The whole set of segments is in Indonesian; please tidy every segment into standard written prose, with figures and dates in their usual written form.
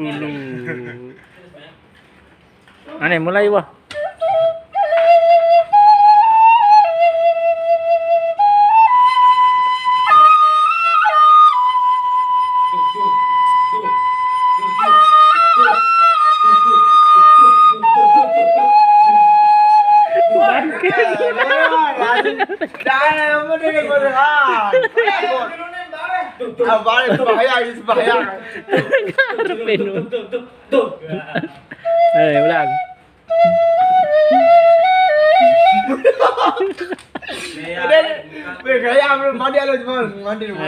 Ulu. Aneh mulai wah. Ulang. Mandi dulu.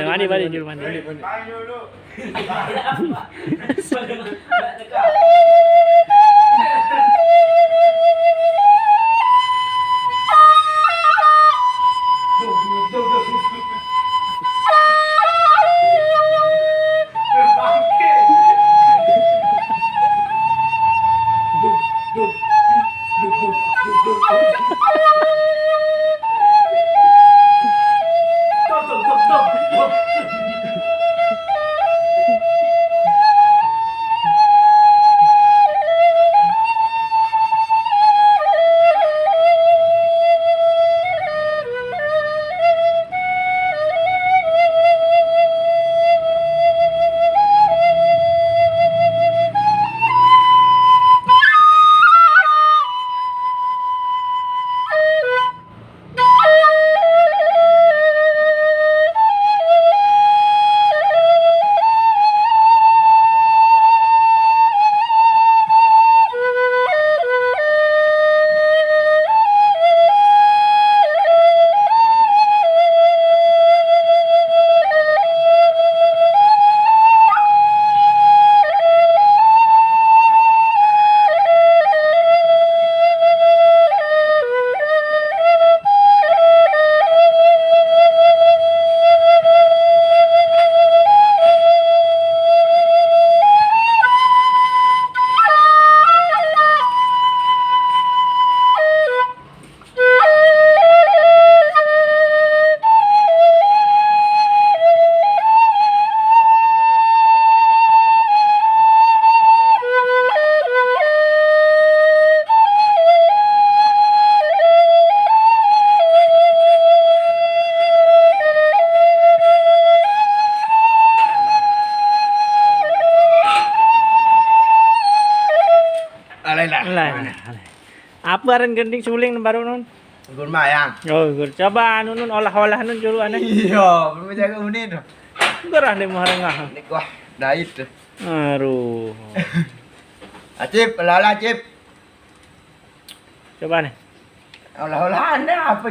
Apa ren gending suling baru nun? Gur mayang. Oh, coba nun olah-olah nun juru aneh. Iya, belum jaga unin. Gerah deh mau harengah. Nik wah, dait. Aduh. Acip, lala acip. Coba nih. Olah-olahan apa